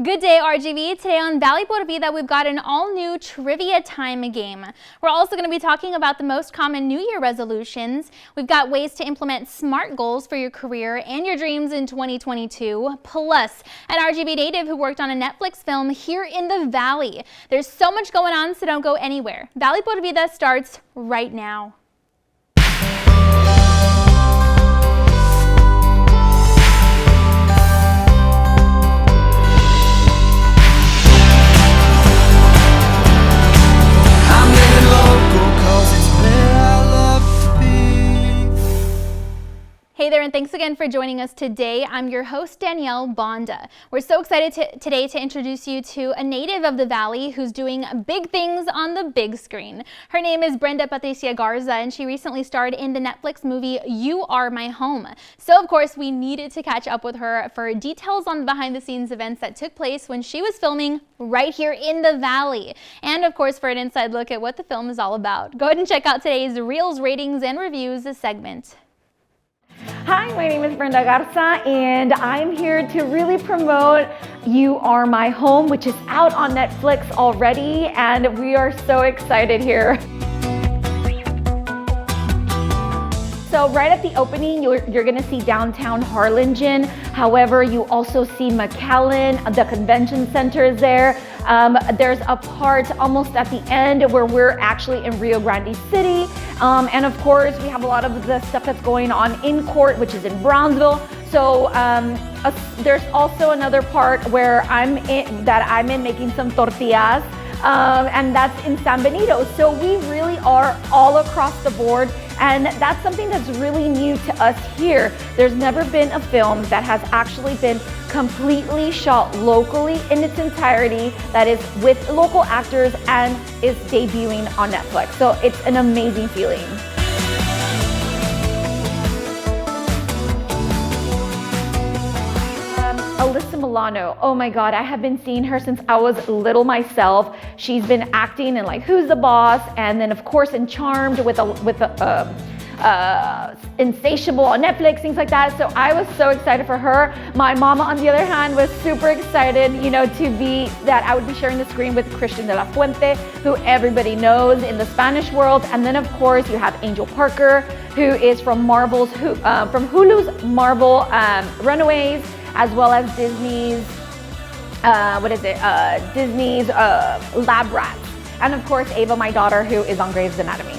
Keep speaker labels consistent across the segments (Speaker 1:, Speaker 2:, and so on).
Speaker 1: Good day, RGV. Today on Valley por Vida, we've got an all-new trivia time game. We're also going to be talking about the most common New Year resolutions. We've got ways to implement SMART goals for your career and your dreams in 2022, plus an RGV native who worked on a Netflix film here in the Valley. There's so much going on, so don't go anywhere. Valley por Vida starts right now. Hey there, and thanks again for joining us today. I'm your host, Danielle Banda. We're so excited today to introduce you to a native of the Valley who's doing big things on the big screen. Her name is Brenda Patricia Garza, and she recently starred in the Netflix movie You Are My Home. So, of course, we needed to catch up with her for details on the behind-the-scenes events that took place when she was filming right here in the Valley. And, of course, for an inside look at what the film is all about. Go ahead and check out today's Reels, Ratings, and Reviews segment.
Speaker 2: Hi, my name is Brenda Garza, and I'm here to really promote You Are My Home, which is out on Netflix already, and we are so excited here. So right at the opening, you're going to see downtown Harlingen. However, you also see McAllen, the convention center is there. There's a part almost at the end where we're actually in Rio Grande City. And of course, we have a lot of the stuff that's going on in court, which is in Brownsville. So there's also another part where I'm in making some tortillas. And that's in San Benito. So we really are all across the board, and that's something that's really new to us here. There's never been a film that has actually been completely shot locally in its entirety, that is with local actors and is debuting on Netflix. So it's an amazing feeling. Alyssa Milano, oh my God, I have been seeing her since I was little myself. She's been acting in like Who's the Boss, and then of course in Charmed with Insatiable on Netflix, things like that. So I was so excited for her. My mama, on the other hand, was super excited, that I would be sharing the screen with Christian de la Fuente, who everybody knows in the Spanish world. And then of course you have Angel Parker, who is from Hulu's Marvel Runaways, as well as Disney's, Disney's Lab Rats. And of course, Ava, my daughter, who is on Grey's Anatomy.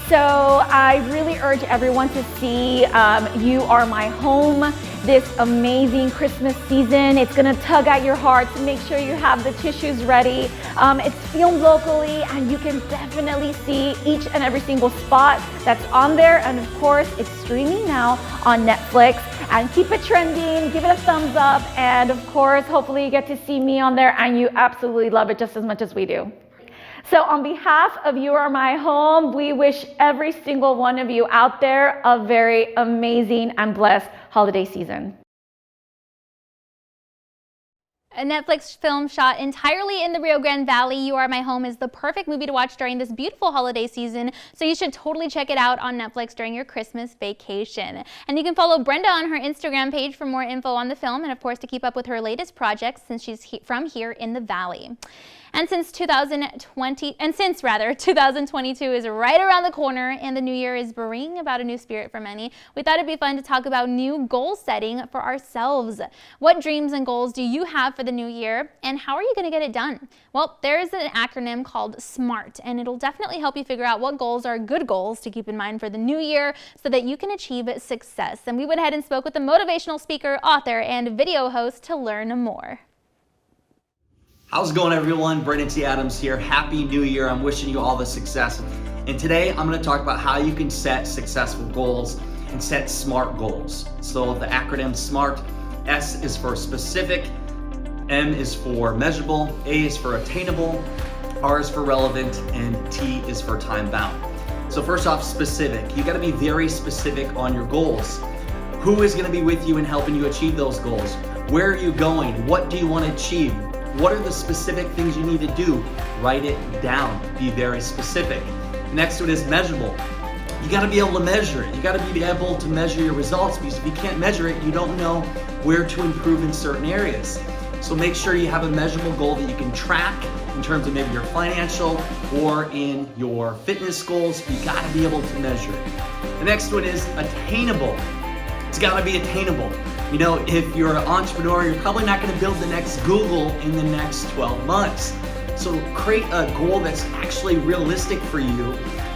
Speaker 2: So I really urge everyone to see You Are My Home this amazing Christmas season. It's gonna tug at your heart, so make sure you have the tissues ready. It's filmed locally, and you can definitely see each and every single spot that's on there. And of course, it's streaming now on Netflix. And keep it trending, give it a thumbs up, and of course, hopefully you get to see me on there and you absolutely love it just as much as we do. So on behalf of You Are My Home, we wish every single one of you out there a very amazing and blessed holiday season.
Speaker 1: A Netflix film shot entirely in the Rio Grande Valley, You Are My Home, is the perfect movie to watch during this beautiful holiday season, so you should totally check it out on Netflix during your Christmas vacation. And you can follow Brenda on her Instagram page for more info on the film, and of course to keep up with her latest projects, since she's from here in the Valley. And since 2022 is right around the corner and the new year is bringing about a new spirit for many, we thought it'd be fun to talk about new goal setting for ourselves. What dreams and goals do you have for the new year, and how are you going to get it done? Well, there's an acronym called SMART, and it'll definitely help you figure out what goals are good goals to keep in mind for the new year so that you can achieve success. And we went ahead and spoke with a motivational speaker, author, and video host to learn more.
Speaker 3: How's it going, everyone? Brandon T. Adams here. Happy New Year. I'm wishing you all the success. And today I'm going to talk about how you can set successful goals and set SMART goals. So the acronym SMART, S is for specific, M is for measurable, A is for attainable, R is for relevant, and T is for time bound. So first off, specific. You got to be very specific on your goals. Who is going to be with you in helping you achieve those goals? Where are you going? What do you want to achieve? What are the specific things you need to do? Write it down. Be very specific. Next to it is measurable. You got to be able to measure it. You got to be able to measure your results, because if you can't measure it, you don't know where to improve in certain areas. So make sure you have a measurable goal that you can track in terms of maybe your financial or in your fitness goals. You gotta be able to measure it. The next one is attainable. It's gotta be attainable. You know, if you're an entrepreneur, you're probably not gonna build the next Google in the next 12 months. So create a goal that's actually realistic for you.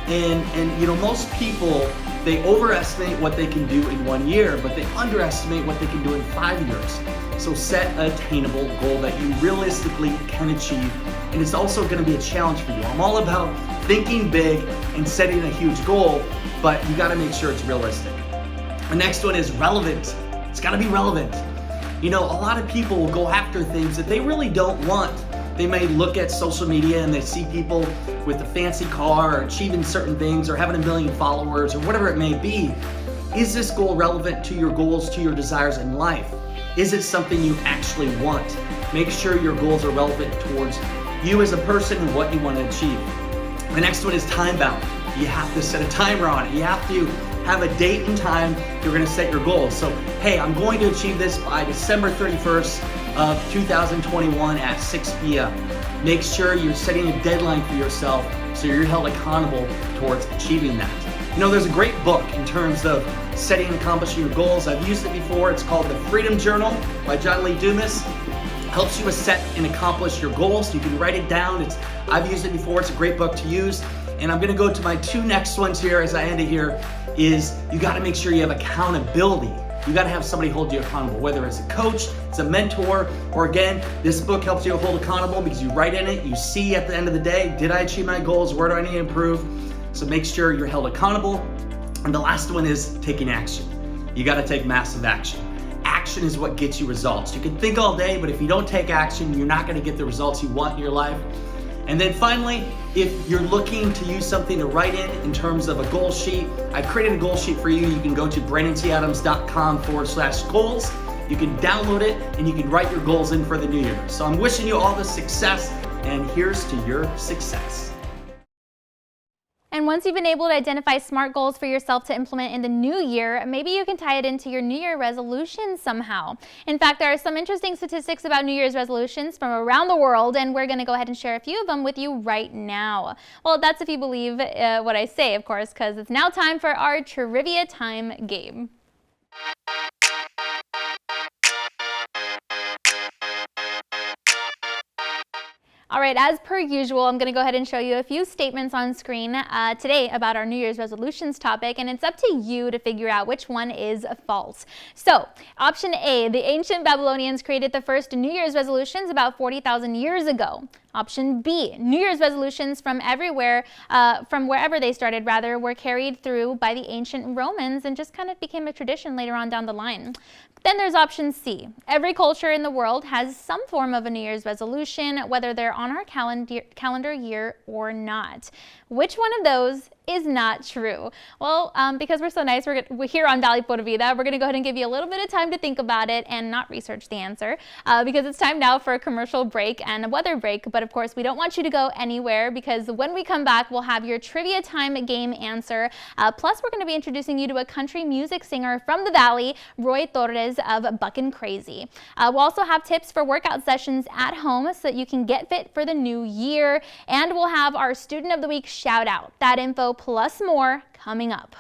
Speaker 3: And you know, most people, they overestimate what they can do in 1 year, but they underestimate what they can do in 5 years. So set an attainable goal that you realistically can achieve. And it's also gonna be a challenge for you. I'm all about thinking big and setting a huge goal, but you gotta make sure it's realistic. The next one is relevant. It's gotta be relevant. You know, a lot of people will go after things that they really don't want. They may look at social media and they see people with a fancy car or achieving certain things or having 1 million followers or whatever it may be. Is this goal relevant to your goals, to your desires in life? Is it something you actually want? Make sure your goals are relevant towards you as a person and what you want to achieve. The next one is time bound. You have to set a timer on it. You have to have a date and time you're going to set your goals. So, hey, I'm going to achieve this by December 31st of 2021 at 6 p.m. Make sure you're setting a deadline for yourself so you're held accountable towards achieving that. You know, there's a great book in terms of setting and accomplishing your goals. I've used it before. It's called The Freedom Journal by John Lee Dumas. Helps you set and accomplish your goals. You can write it down. I've used it before. It's a great book to use. And I'm going to go to my two next ones here as I end it here. Is you got to make sure you have accountability. You got to have somebody hold you accountable, whether it's a coach, it's a mentor, or again, this book helps you hold accountable because you write in it, you see at the end of the day, did I achieve my goals? Where do I need to improve? So make sure you're held accountable. And the last one is taking action. You got to take massive action. Action is what gets you results. You can think all day, but if you don't take action, you're not going to get the results you want in your life. And then finally, if you're looking to use something to write in terms of a goal sheet, I created a goal sheet for you. You can go to brandonTadams.com/goals. You can download it and you can write your goals in for the new year. So I'm wishing you all the success, and here's to your success.
Speaker 1: And once you've been able to identify SMART goals for yourself to implement in the new year, maybe you can tie it into your New Year resolutions somehow. In fact, there are some interesting statistics about New Year's resolutions from around the world, and we're going to go ahead and share a few of them with you right now. Well, that's if you believe what I say, of course, because it's now time for our trivia time game. All right, as per usual, I'm going to go ahead and show you a few statements on screen today about our New Year's resolutions topic, and it's up to you to figure out which one is false. So, option A, the ancient Babylonians created the first New Year's resolutions about 40,000 years ago. Option B, New Year's resolutions from wherever they started, were carried through by the ancient Romans and just kind of became a tradition later on down the line. Then there's option C. Every culture in the world has some form of a New Year's resolution, whether they're on our calendar year or not. Which one of those is not true? Well, because we're so nice, we're here on Valley Vida, we're going to go ahead and give you a little bit of time to think about it and not research the answer, because it's time now for a commercial break and a weather break. But of course, we don't want you to go anywhere, because when we come back, we'll have your trivia time game answer. Plus, we're going to be introducing you to a country music singer from the Valley, Roy Torres of Buckin' Crazy. We'll also have tips for workout sessions at home so that you can get fit for the new year. And we'll have our Student of the Week shout out. That info plus more coming up.